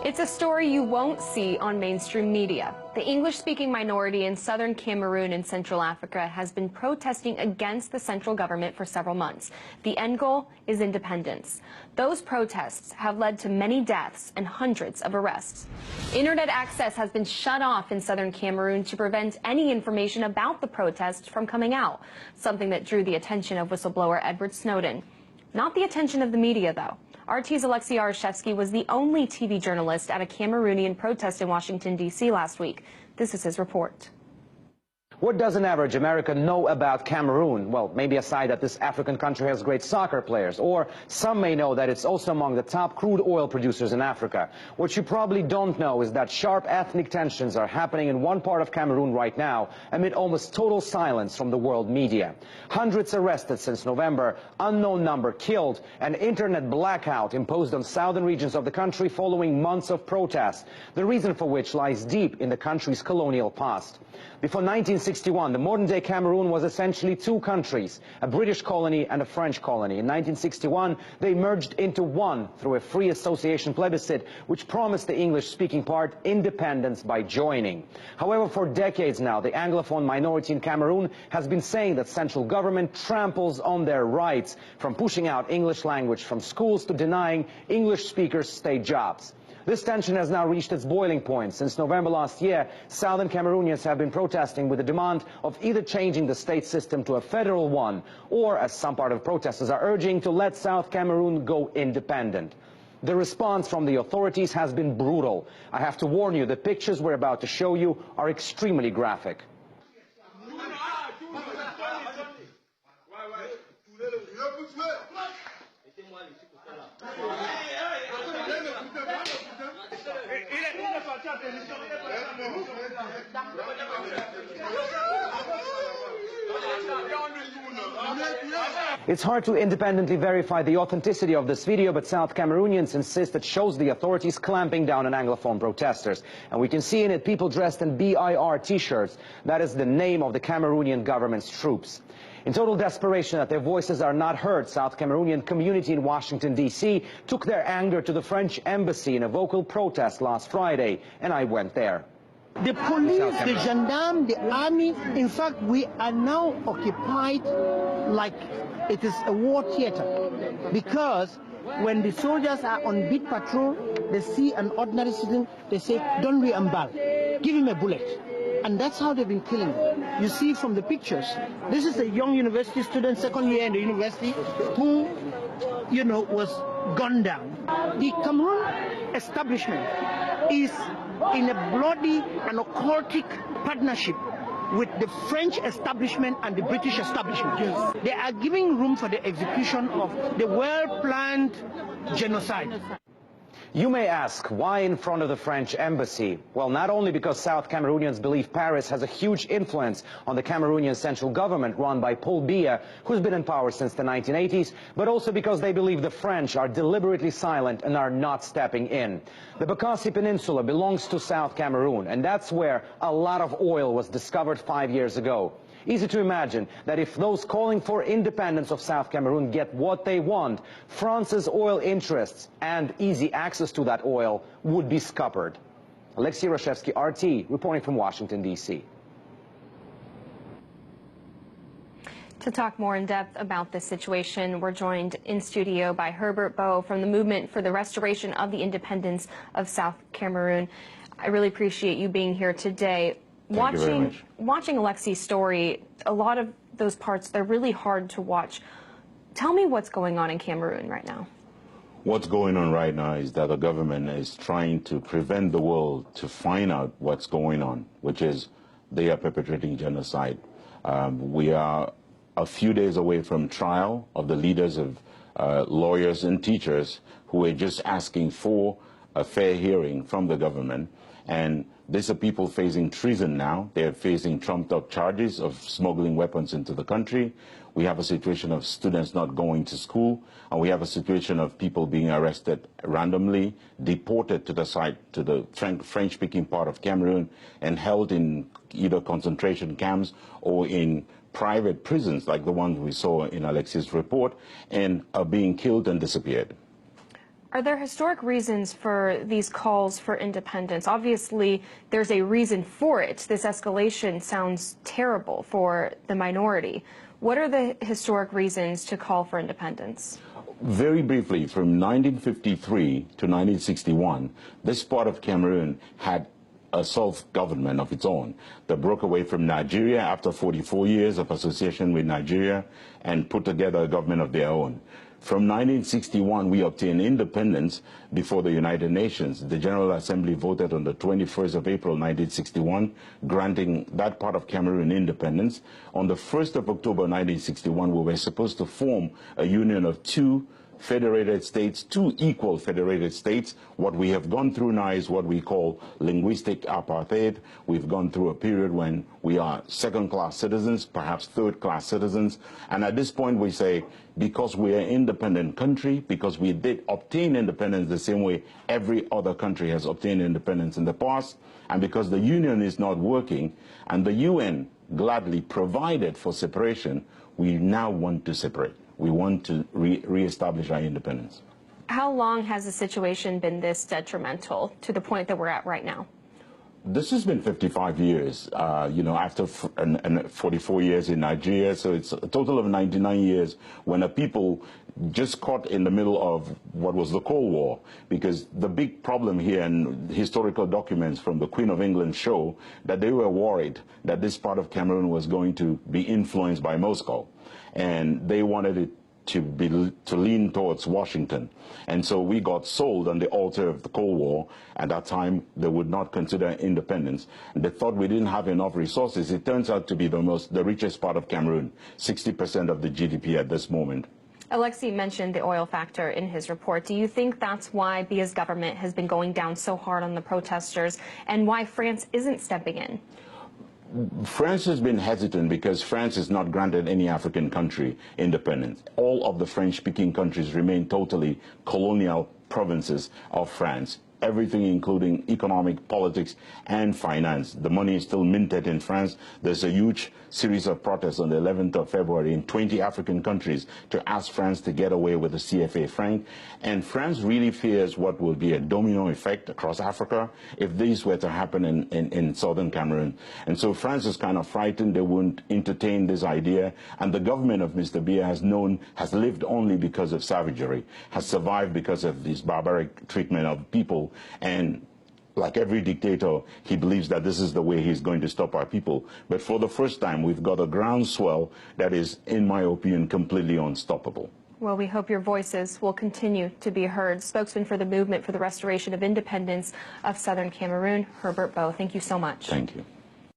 It's a story you won't see on mainstream media. The English-speaking minority in southern Cameroon in Central Africa has been protesting against the central government for several months. The end goal is independence. Those protests have led to many deaths and hundreds of arrests. Internet access has been shut off in southern Cameroon to prevent any information about the protests from coming out, something that drew the attention of whistleblower Edward Snowden. Not the attention of the media, though. RT's Alexei Arashevsky was the only TV journalist at a Cameroonian protest in Washington, D.C. last week. This is his report. What does an average American know about Cameroon? Well, maybe aside that this African country has great soccer players, or some may know that it's also among the top crude oil producers in Africa. What you probably don't know is that sharp ethnic tensions are happening in one part of Cameroon right now, amid almost total silence from the world media. Hundreds arrested since November, unknown number killed, an internet blackout imposed on southern regions of the country following months of protests, the reason for which lies deep in the country's colonial past. Before 1961, the modern-day Cameroon was essentially two countries, a British colony and a French colony. In 1961, they merged into one through a free association plebiscite, which promised the English-speaking part independence by joining. However, for decades now, the Anglophone minority in Cameroon has been saying that central government tramples on their rights, from pushing out English language from schools to denying English speakers state jobs. This tension has now reached its boiling point. Since November last year, southern Cameroonians have been protesting with the demand of either changing the state system to a federal one, or, as some part of protesters are urging, to let South Cameroon go independent. The response from the authorities has been brutal. I have to warn you, the pictures we're about to show you are extremely graphic. It's hard to independently verify the authenticity of this video, but South Cameroonians insist it shows the authorities clamping down on Anglophone protesters. And we can see in it people dressed in BIR t-shirts. That is the name of the Cameroonian government's troops. In total desperation that their voices are not heard, South Cameroonian community in Washington, D.C. took their anger to the French embassy in a vocal protest last Friday, and I went there. The police, the gendarmes, the army, in fact, we are now occupied like it is a war theater. Because when the soldiers are on beat patrol, they see an ordinary citizen, they say, don't re-embal, give him a bullet. And that's how they've been killing them. You see from the pictures, this is a young university student, second year in the university, who, was gunned down. The Cameroon establishment is in a bloody and occultic partnership with the French establishment and the British establishment. Yes. They are giving room for the execution of the well-planned genocide. You may ask, why in front of the French embassy? Well, not only because South Cameroonians believe Paris has a huge influence on the Cameroonian central government run by Biya, who's been in power since the 1980s, but also because they believe the French are deliberately silent and are not stepping in. The Bakassi Peninsula belongs to South Cameroon, and that's where a lot of oil was discovered 5 years ago. Easy to imagine that if those calling for independence of South Cameroon get what they want, France's oil interests and easy access to that oil would be scuppered. Alexei Arashevsky, RT, reporting from Washington, D.C. To talk more in depth about this situation, we're joined in studio by Herbert Bow from the Movement for the Restoration of the Independence of South Cameroon. I really appreciate you being here today. Watching Alexei's story, a lot of those parts, they're really hard to watch. Tell me what's going on in Cameroon right now. What's going on right now is that the government is trying to prevent the world to find out what's going on, which is they are perpetrating genocide. We are a few days away from trial of the leaders of lawyers and teachers who are just asking for a fair hearing from the government. And these are people facing treason now. They're facing trumped-up charges of smuggling weapons into the country. We have a situation of students not going to school, and we have a situation of people being arrested randomly, deported to the French-speaking part of Cameroon, and held in either concentration camps or in private prisons like the ones we saw in Alexei's report, and are being killed and disappeared. Are there historic reasons for these calls for independence? Obviously, there's a reason for it. This escalation sounds terrible for the minority. What are the historic reasons to call for independence? Very briefly, from 1953 to 1961, this part of Cameroon had a self-government of its own that broke away from Nigeria after 44 years of association with Nigeria and put together a government of their own. From 1961, we obtained independence before the United Nations. The General Assembly voted on the 21st of April, 1961, granting that part of Cameroon independence. On the 1st of October, 1961, we were supposed to form a union of two federated states, two equal federated states. What we have gone through now is what we call linguistic apartheid. We've gone through a period when we are second-class citizens, perhaps third-class citizens. And at this point we say, because we are an independent country, because we did obtain independence the same way every other country has obtained independence in the past, and because the union is not working, and the UN gladly provided for separation, we now want to separate. We want to re-establish our independence. How long has the situation been this detrimental to the point that we're at right now? This has been 55 years, after 44 years in Nigeria, so it's a total of 99 years when a people just caught in the middle of what was the Cold War, because the big problem here, and historical documents from the Queen of England show that they were worried that this part of Cameroon was going to be influenced by Moscow, and they wanted it to lean towards Washington. And so we got sold on the altar of the Cold War. At that time, they would not consider independence. And they thought we didn't have enough resources. It turns out to be the richest part of Cameroon, 60% of the GDP at this moment. Alexei mentioned the oil factor in his report. Do you think that's why Biya's government has been going down so hard on the protesters, and why France isn't stepping in? France has been hesitant because France has not granted any African country independence. All of the French-speaking countries remain totally colonial provinces of France. Everything, including economic, politics, and finance. The money is still minted in France. There's a huge series of protests on the 11th of February in 20 African countries to ask France to get away with the CFA franc. And France really fears what will be a domino effect across Africa if these were to happen in southern Cameroon. And so France is kind of frightened. They won't entertain this idea. And the government of Mr. Biya has lived only because of savagery, has survived because of this barbaric treatment of people. And like every dictator, he believes that this is the way he's going to stop our people. But for the first time, we've got a groundswell that is, in my opinion, completely unstoppable. Well, we hope your voices will continue to be heard. Spokesman for the Movement for the Restoration of Independence of Southern Cameroon, Herbert Bow. Thank you so much. Thank you.